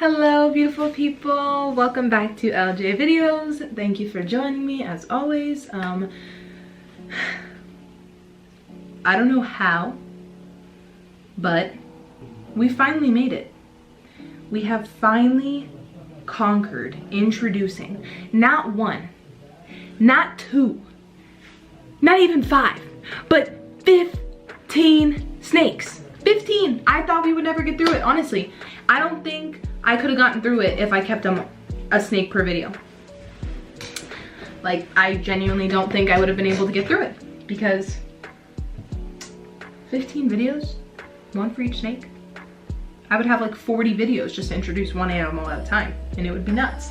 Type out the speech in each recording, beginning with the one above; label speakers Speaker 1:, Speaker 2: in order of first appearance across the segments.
Speaker 1: Hello beautiful people, welcome back to LJ Videos. Thank you for joining me as always. I don't know how, but we finally made it. We have finally conquered introducing not one, not two, not even 5, but 15 snakes. 15! I thought we would never get through it, honestly. I don't think I could have gotten through it if I kept a snake per video. Like, I genuinely don't think I would have been able to get through it because 15 videos, one for each snake. I would have like 40 videos just to introduce one animal at a time and it would be nuts.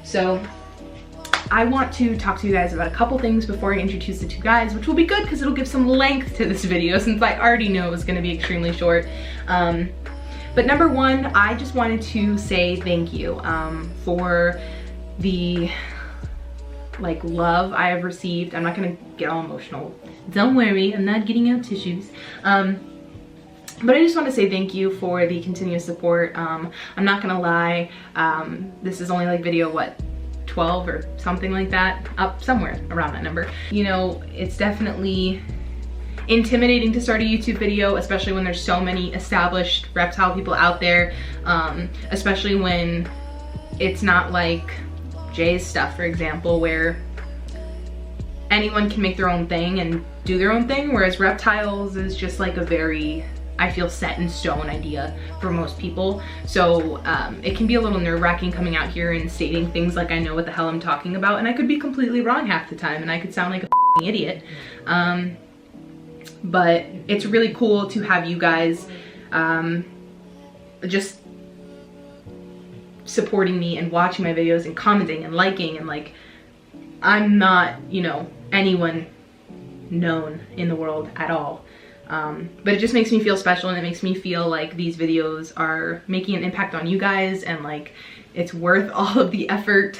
Speaker 1: So I want to talk to you guys about a couple things before I introduce the two guys, which will be good because it'll give some length to this video since I already know it's gonna be extremely short. But number one, I just wanted to say thank you for the love I have received. I'm not gonna get all emotional. Don't worry, I'm not getting out tissues. But I just want to say thank you for the continuous support. I'm not gonna lie, this is only like video, what, 12 or something like that, up somewhere around that number. You know, it's definitely intimidating to start a YouTube video, especially when there's so many established reptile people out there, especially when it's not like Jay's stuff, for example, where anyone can make their own thing and do their own thing, whereas reptiles is just like a very, I feel, set in stone idea for most people. So it can be a little nerve-wracking coming out here and stating things like I know what the hell I'm talking about, and I could be completely wrong half the time and I could sound like a idiot. But it's really cool to have you guys just supporting me and watching my videos and commenting and liking, and like, I'm not, you know, anyone known in the world at all. But it just makes me feel special, and it makes me feel like these videos are making an impact on you guys, and like it's worth all of the effort.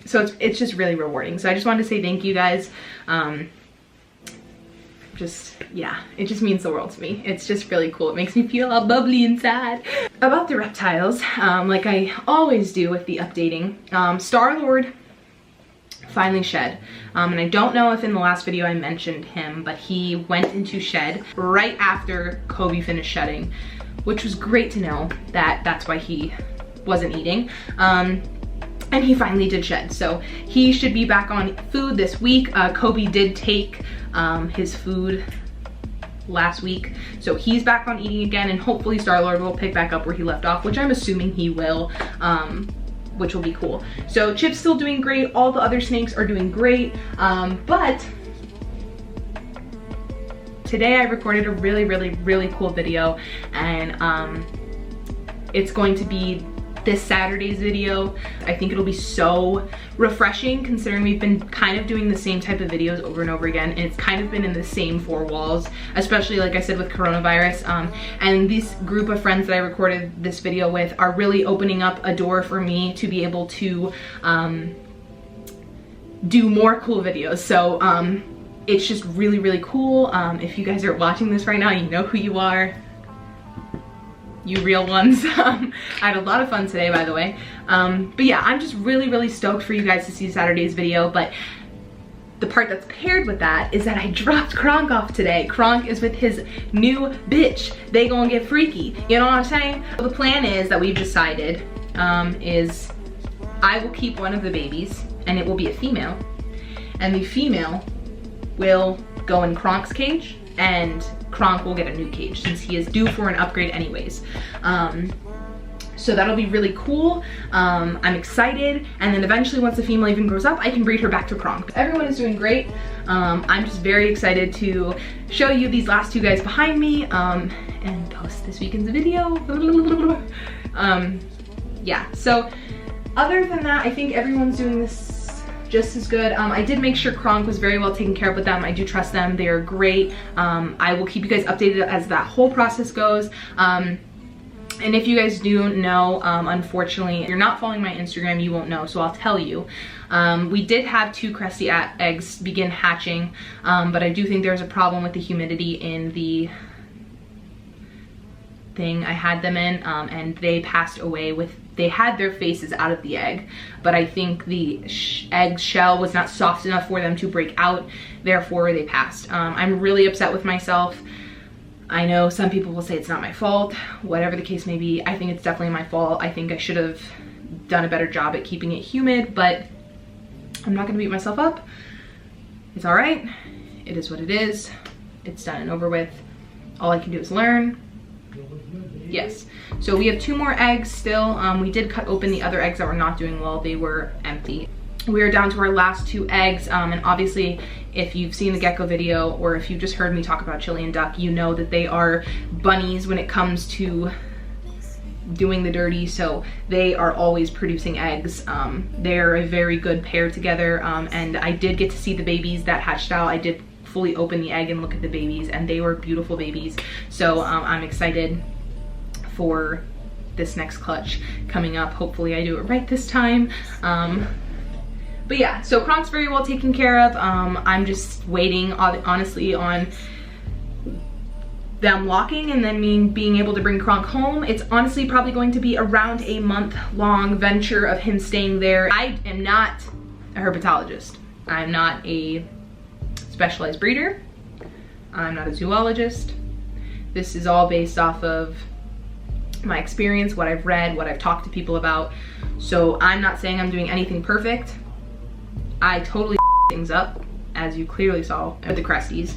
Speaker 1: So it's just really rewarding. So I just wanted to say thank you guys. Yeah, it just means the world to me. It's just really cool. It makes me feel all bubbly inside. About the reptiles, like I always do with the updating, Star-Lord finally shed. And I don't know if in the last video I mentioned him, but he went into shed right after Kobe finished shedding, which was great to know that that's why he wasn't eating. And he finally did shed. So he should be back on food this week. Kobe did take his food last week. So he's back on eating again, and hopefully Star-Lord will pick back up where he left off, which I'm assuming he will, which will be cool. So Chip's still doing great. All the other snakes are doing great. But today I recorded a really cool video, and it's going to be this Saturday's video. I think it'll be so refreshing considering we've been kind of doing the same type of videos over and over again, and it's kind of been in the same 4 walls, especially like I said with coronavirus. And this group of friends that I recorded this video with are really opening up a door for me to be able to do more cool videos. So it's just really cool. If you guys are watching this right now, you know who you are. You real ones. I had a lot of fun today, by the way. But yeah, I'm just really stoked for you guys to see Saturday's video. But the part that's paired with that is that I dropped Kronk off today. Kronk is with his new bitch. They gonna get freaky. You know what I'm saying? So the plan is that we've decided is I will keep one of the babies, and it will be a female. And the female will go in Kronk's cage, and Kronk will get a new cage since he is due for an upgrade anyways. So that'll be really cool. I'm excited, and then eventually once the female even grows up, I can breed her back to Kronk. Everyone is doing great. I'm just very excited to show you these last 2 guys behind me and post this weekend's video. Yeah, so other than that, I think everyone's doing this just as good. I did make sure Kronk was very well taken care of with them. I do trust them. They are great. I will keep you guys updated as that whole process goes. And if you guys do know, unfortunately, if you're not following my Instagram, you won't know, so I'll tell you. We did have 2 cresty eggs begin hatching, but I do think there's a problem with the humidity in the thing I had them in, and they passed away they had their faces out of the egg, but I think the egg shell was not soft enough for them to break out, therefore they passed. I'm really upset with myself. I know some people will say it's not my fault, whatever the case may be. I think it's definitely my fault. I think I should have done a better job at keeping it humid, but I'm not gonna beat myself up. It's all right. It is what it is. It's done and over with. All I can do is learn. Yes. So we have 2 more eggs still. We did cut open the other eggs that were not doing well. They were empty. We are down to our last 2 eggs. And obviously, if you've seen the gecko video or if you've just heard me talk about Chilean duck, you know that they are bunnies when it comes to doing the dirty, so they are always producing eggs. They're a very good pair together, and I did get to see the babies that hatched out. I did fully open the egg and look at the babies, and they were beautiful babies. So I'm excited for this next clutch coming up. Hopefully I do it right this time. But yeah, so Kronk's very well taken care of. I'm just waiting honestly on them locking and then me being able to bring Kronk home. It's honestly probably going to be around a month-long venture of him staying there. I am not a herpetologist. I'm not a specialized breeder. I'm not a zoologist. This is all based off of my experience, what I've read, what I've talked to people about. So I'm not saying I'm doing anything perfect. I totally things up, as you clearly saw with the Cresties.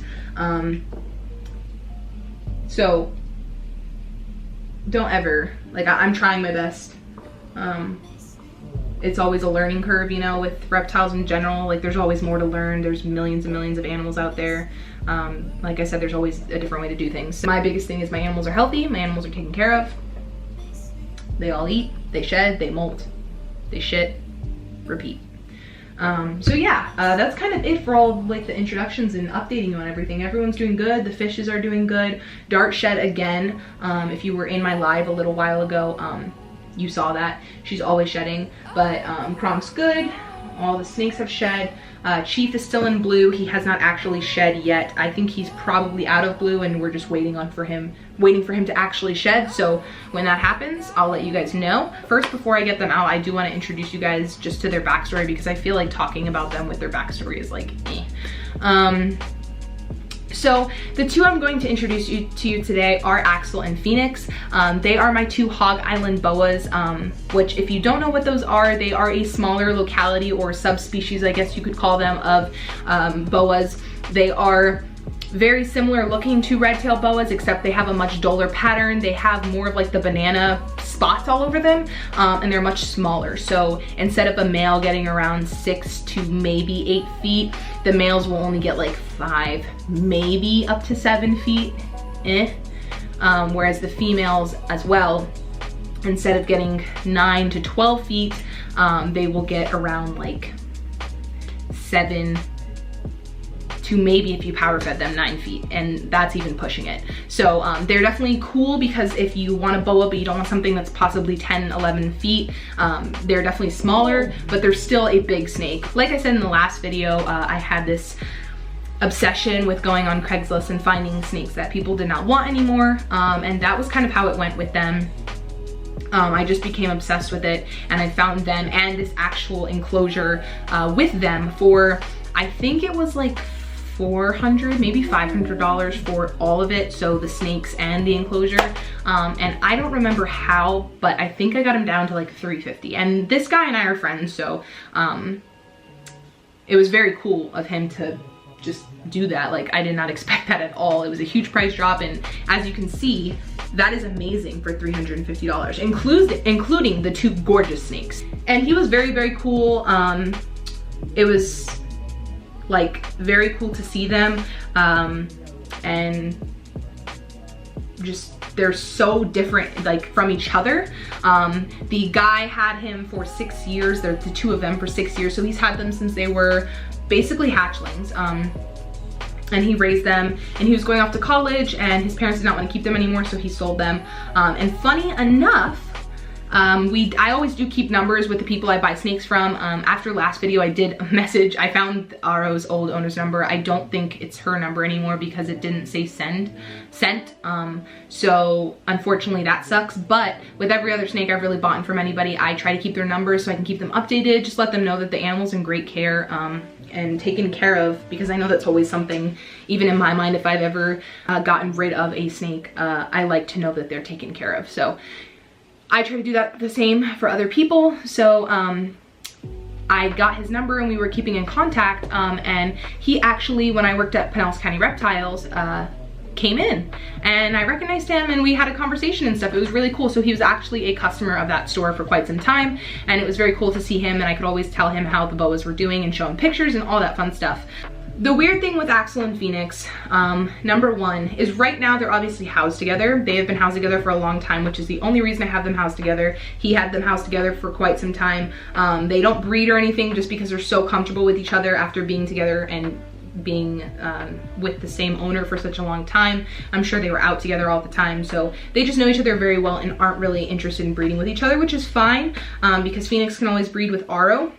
Speaker 1: So don't ever, like, I'm trying my best. It's always a learning curve, you know, with reptiles in general. Like, there's always more to learn. There's millions and millions of animals out there. Like I said, there's always a different way to do things. So my biggest thing is my animals are healthy, my animals are taken care of. They all eat, they shed, they molt, they shit, repeat. So yeah, that's kind of it for all like the introductions and updating you on everything. Everyone's doing good. The fishes are doing good. Dart shed again. If you were in my live a little while ago, you saw that. She's always shedding, but Kronk's good. All the snakes have shed. Chief is still in blue. He has not actually shed yet. I think he's probably out of blue and we're just waiting for him to actually shed. So when that happens, I'll let you guys know. First, before I get them out, I do want to introduce you guys just to their backstory because I feel like talking about them with their backstory is like, eh. So the 2 I'm going to introduce to you today are Axel and Phoenix. They are my 2 Hog Island boas, which if you don't know what those are, they are a smaller locality or subspecies, I guess you could call them, of boas. They are very similar looking to red-tailed boas, except they have a much duller pattern. They have more of like the banana spots all over them, and they're much smaller. So instead of a male getting around 6 to maybe 8 feet, the males will only get like 5, maybe up to 7 feet, whereas the females as well, instead of getting 9 to 12 feet, they will get around like 7 to maybe, if you power fed them, 9 feet, and that's even pushing it. So they're definitely cool because if you want a boa but you don't want something that's possibly 10, 11 feet, they're definitely smaller, but they're still a big snake. Like I said in the last video, I had this obsession with going on Craigslist and finding snakes that people did not want anymore, and that was kind of how it went with them. I just became obsessed with it, and I found them and this actual enclosure with them for, I think it was like $400, maybe $500 for all of it, so the snakes and the enclosure, and I don't remember how, but I think I got him down to like $350. And this guy and I are friends, so it was very cool of him to just do that. Like, I did not expect that at all. It was a huge price drop, and as you can see, that is amazing for $350, including the 2 gorgeous snakes. And he was very, very cool. It was like very cool to see them, and just they're so different like from each other. The guy had him for 6 years. They're the 2 of them for 6 years, so he's had them since they were basically hatchlings, and he raised them, and he was going off to college and his parents did not want to keep them anymore, so he sold them. And funny enough, I always do keep numbers with the people I buy snakes from. After last video, I did a message. I found Aro's old owner's number. I don't think it's her number anymore because it didn't say sent. So unfortunately that sucks. But with every other snake I've really bought from anybody, I try to keep their numbers so I can keep them updated. Just let them know that the animal's in great care and taken care of, because I know that's always something, even in my mind, if I've ever gotten rid of a snake, I like to know that they're taken care of. So I try to do that the same for other people. So I got his number and we were keeping in contact, and he actually, when I worked at Pinellas County Reptiles, came in and I recognized him and we had a conversation and stuff. It was really cool. So he was actually a customer of that store for quite some time, and it was very cool to see him, and I could always tell him how the boas were doing and show him pictures and all that fun stuff. The weird thing with Axel and Phoenix, number one, is right now they're obviously housed together. They have been housed together for a long time, which is the only reason I have them housed together. He had them housed together for quite some time. They don't breed or anything just because they're so comfortable with each other after being together and being with the same owner for such a long time. I'm sure they were out together all the time, so they just know each other very well and aren't really interested in breeding with each other, which is fine, because Phoenix can always breed with Aro.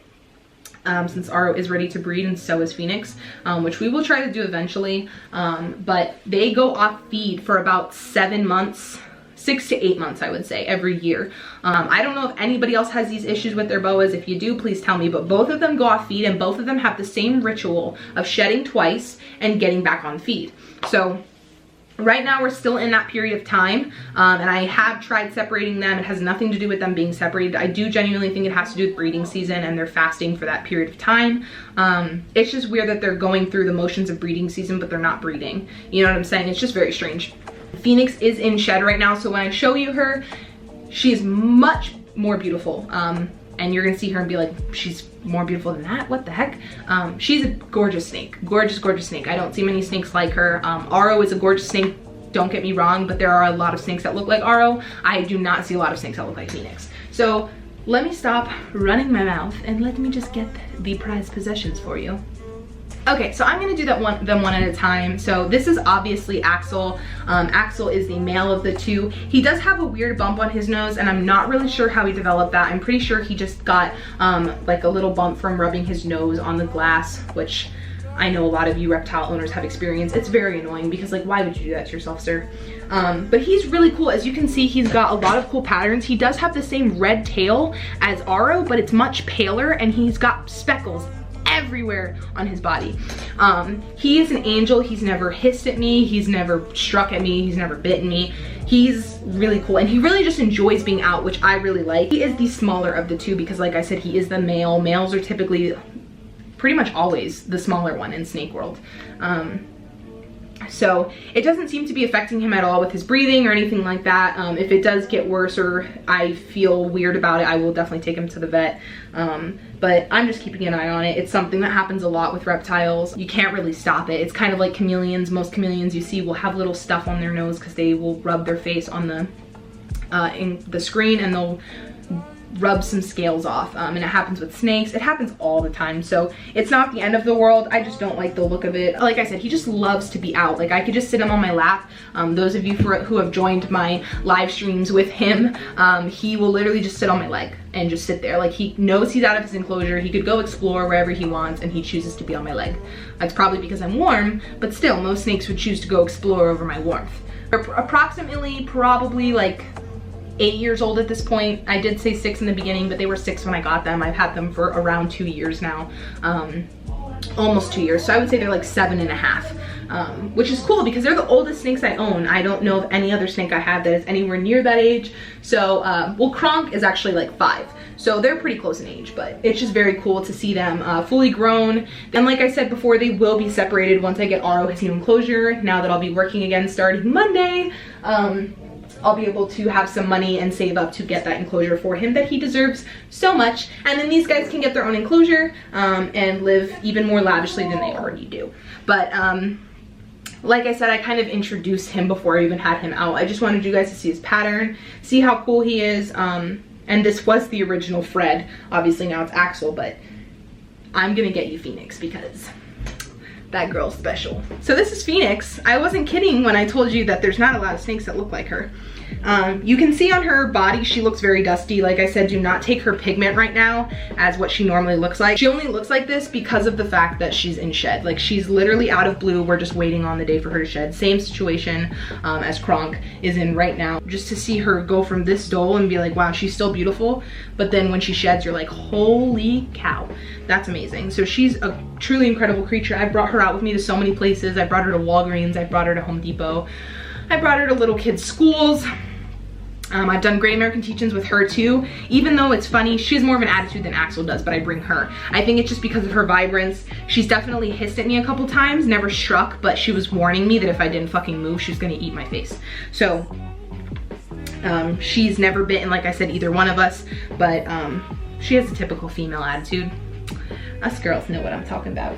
Speaker 1: Since Aro is ready to breed and so is Phoenix, which we will try to do eventually. But they go off feed for about 7 months, 6 to 8 months, I would say, every year. I don't know if anybody else has these issues with their boas. If you do, please tell me, but both of them go off feed and both of them have the same ritual of shedding twice and getting back on feed. So right now we're still in that period of time, and I have tried separating them. It has nothing to do with them being separated. I do genuinely think it has to do with breeding season and they're fasting for that period of time. It's just weird that they're going through the motions of breeding season, but they're not breeding. You know what I'm saying? It's just very strange. Phoenix is in shed right now, so when I show you her, she is much more beautiful. And you're gonna see her and be like, she's more beautiful than that? What the heck? She's a gorgeous snake. Gorgeous, gorgeous snake. I don't see many snakes like her. Aro is a gorgeous snake, don't get me wrong, but there are a lot of snakes that look like Aro. I do not see a lot of snakes that look like Phoenix. So let me stop running my mouth and let me just get the prized possessions for you. Okay, so I'm gonna do them one at a time. So this is obviously Axel. Axel is the male of the two. He does have a weird bump on his nose, and I'm not really sure how he developed that. I'm pretty sure he just got like a little bump from rubbing his nose on the glass, which I know a lot of you reptile owners have experienced. It's very annoying because, like, why would you do that to yourself, sir? But he's really cool. As you can see, he's got a lot of cool patterns. He does have the same red tail as Aro, but it's much paler, and he's got speckles everywhere on his body. He is an angel. He's never hissed at me. He's never struck at me. He's never bitten me. He's really cool, and he really just enjoys being out, which I really like. He is the smaller of the two because, like I said, he is the male. Males are typically pretty much always the smaller one in snake world. So it doesn't seem to be affecting him at all with his breathing or anything like that. If it does get worse or I feel weird about it, I will definitely take him to the vet. But I'm just keeping an eye on it. It's something that happens a lot with reptiles. You can't really stop it. It's kind of like chameleons. Most chameleons you see will have little stuff on their nose because they will rub their face on the in the screen, and they'll rub some scales off, and it happens with snakes. It happens all the time, so it's not the end of the world. I just don't like the look of it. Like I said, he just loves to be out. Like, I could just sit him on my lap. Those of you who have joined my live streams with him, he will literally just sit on my leg and just sit there. Like, he knows he's out of his enclosure. He could go explore wherever he wants, and he chooses to be on my leg. That's probably because I'm warm, but still, most snakes would choose to go explore over my warmth. They're approximately, probably like 8 years old at this point. I did say 6 in the beginning, but they were 6 when I got them. I've had them for around 2 years now, almost 2 years. So I would say they're like 7.5, which is cool because they're the oldest snakes I own. I don't know of any other snake I have that is anywhere near that age. So, well, Kronk is actually like 5. So they're pretty close in age, but it's just very cool to see them fully grown. And like I said before, they will be separated once I get Aro his new enclosure. Now that I'll be working again starting Monday, I'll be able to have some money and save up to get that enclosure for him that he deserves so much. And then these guys can get their own enclosure and live even more lavishly than they already do. But like I said, I kind of introduced him before I even had him out. I just wanted you guys to see his pattern, see how cool he is. And this was the original Fred. Obviously now it's Axel, but I'm gonna get you Phoenix because That girl's special. So this is Phoenix. I wasn't kidding when I told you that there's not a lot of snakes that look like her. You can see on her body she looks very dusty. Like I said, do not take her pigment right now as what she normally looks like. She only looks like this because of the fact that she's in shed. Like, she's literally out of blue. We're just waiting on the day for her to shed. Same situation as Kronk is in right now. Just to see her go from this dull and be like, wow, she's still beautiful, but then when she sheds, you're like, holy cow, that's amazing. So she's a truly incredible creature. I brought her out with me to so many places. I brought her to Walgreens, I brought her to Home Depot, I brought her to little kids' schools. I've done Great American Teach-Ins with her too. Even though it's funny, she has more of an attitude than Axel does, but I bring her. I think it's just because of her vibrance. She's definitely hissed at me a couple times, never struck, but she was warning me that if I didn't fucking move, she was gonna eat my face. So, she's never bitten, like I said, either one of us, but she has a typical female attitude. Us girls know what I'm talking about.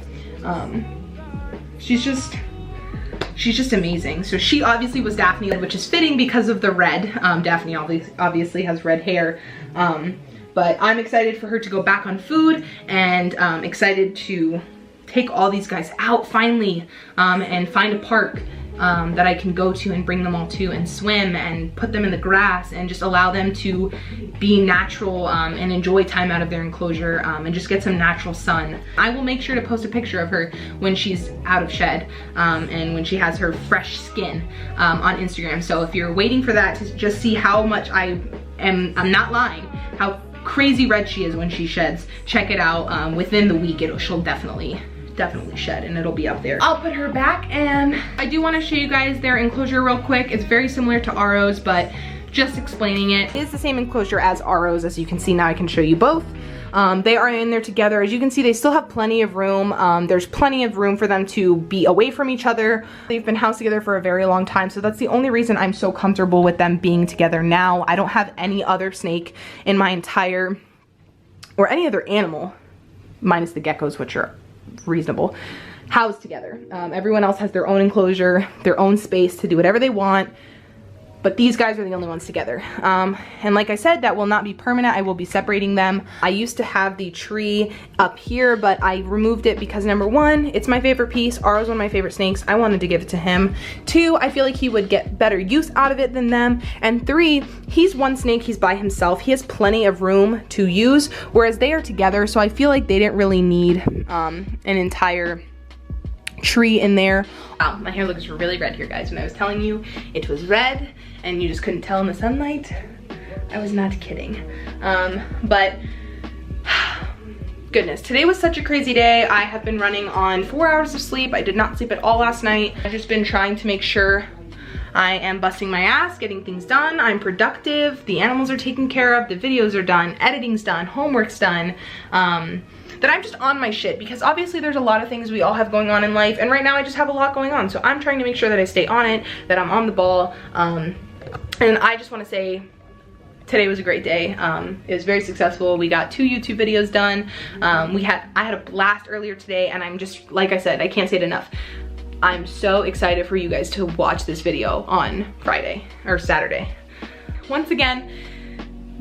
Speaker 1: She's just amazing. So she obviously was Daphne, which is fitting because of the red. Daphne obviously has red hair. But I'm excited for her to go back on food, and excited to take all these guys out finally, and find a park that I can go to and bring them all to and swim and put them in the grass and just allow them to be natural and enjoy time out of their enclosure, and just get some natural sun. I will make sure to post a picture of her when she's out of shed, and when she has her fresh skin on Instagram. So if you're waiting for that to just see how much I'm not lying, how crazy red she is when she sheds, check it out. Within the week she'll definitely shed, and it'll be up there. I'll put her back, and I do want to show you guys their enclosure real quick. It's very similar to Aro's, but just explaining it. It is the same enclosure as Aro's, as you can see. Now I can show you both. They are in there together. As you can see, they still have plenty of room. There's plenty of room for them to be away from each other. They've been housed together for a very long time, so that's the only reason I'm so comfortable with them being together now. I don't have any other snake in my entire, or any other animal, minus the geckos, which are reasonable, housed together. Everyone else has their own enclosure, their own space to do whatever they want, but these guys are the only ones together. And like I said, that will not be permanent. I will be separating them. I used to have the tree up here, but I removed it because, number one, it's my favorite piece. Aro's one of my favorite snakes. I wanted to give it to him. Two, I feel like he would get better use out of it than them. And three, he's one snake, he's by himself. He has plenty of room to use, whereas they are together, so I feel like they didn't really need an entire tree in there. Wow, my hair looks really red here, guys. When I was telling you it was red and you just couldn't tell in the sunlight, I was not kidding. But goodness, today was such a crazy day. I have been running on 4 hours of sleep. I did not sleep at all last night. I've just been trying to make sure I am busting my ass, getting things done. I'm productive, the animals are taken care of, the videos are done, editing's done, homework's done. That I'm just on my shit, because obviously there's a lot of things we all have going on in life, and right now I just have a lot going on, so I'm trying to make sure that I stay on it, that I'm on the ball. And I just want to say today was a great day. It was very successful. We got 2 YouTube videos done. I had a blast earlier today, and I'm just, like I said, I can't say it enough, I'm so excited for you guys to watch this video on Friday or Saturday. Once again,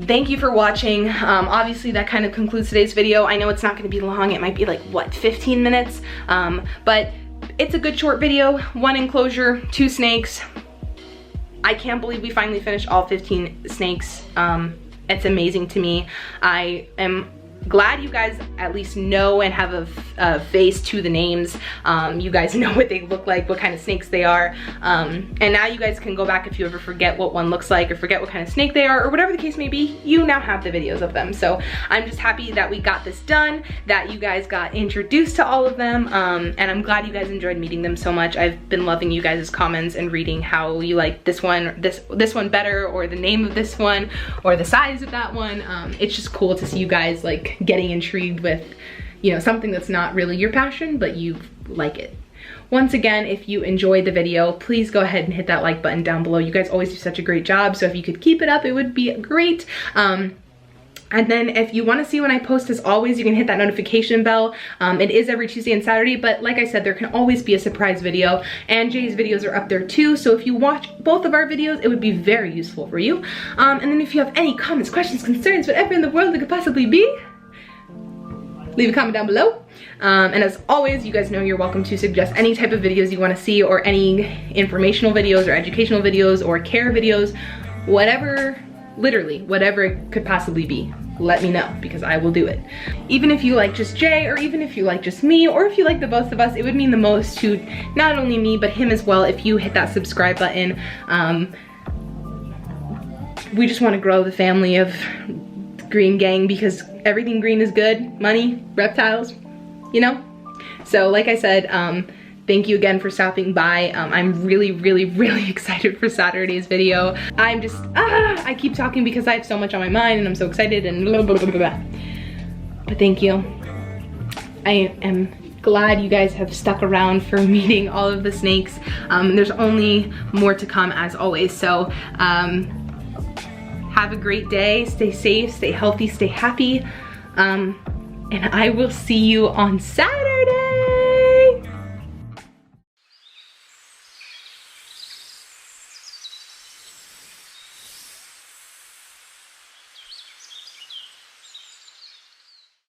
Speaker 1: thank you for watching. Obviously that kind of concludes today's video. I know it's not going to be long. It might be like, what, 15 minutes? But it's a good short video. 1 enclosure, 2 snakes. I can't believe we finally finished all 15 snakes. It's amazing to me. I am glad you guys at least know and have a face to the names. You guys know what they look like, what kind of snakes they are. And now you guys can go back if you ever forget what one looks like or forget what kind of snake they are or whatever the case may be. You now have the videos of them. So I'm just happy that we got this done, that you guys got introduced to all of them. And I'm glad you guys enjoyed meeting them so much. I've been loving you guys' comments and reading how you like this one better, or the name of this one, or the size of that one. It's just cool to see you guys like getting intrigued with, you know, something that's not really your passion, but you like it. Once again, if you enjoyed the video, please go ahead and hit that like button down below. You guys always do such a great job, so if you could keep it up, it would be great. And then if you want to see when I post, as always, you can hit that notification bell. It is every Tuesday and Saturday, but like I said, there can always be a surprise video, and Jay's videos are up there too. So if you watch both of our videos, it would be very useful for you. And then if you have any comments, questions, concerns, whatever in the world it could possibly be, leave a comment down below. And as always, you guys know you're welcome to suggest any type of videos you want to see, or any informational videos or educational videos or care videos, whatever, literally whatever it could possibly be. Let me know, because I will do it. Even if you like just Jay, or even if you like just me, or if you like the both of us, it would mean the most to not only me, but him as well, if you hit that subscribe button. We just want to grow the family of Green Gang, because everything green is good. Money, reptiles, you know? So like I said, thank you again for stopping by. I'm really, really, really excited for Saturday's video. I'm just, I keep talking because I have so much on my mind and I'm so excited and blah, blah, blah, blah, blah. But thank you. I am glad you guys have stuck around for meeting all of the snakes. There's only more to come, as always. So have a great day, stay safe, stay healthy, stay happy. And I will see you on Saturday.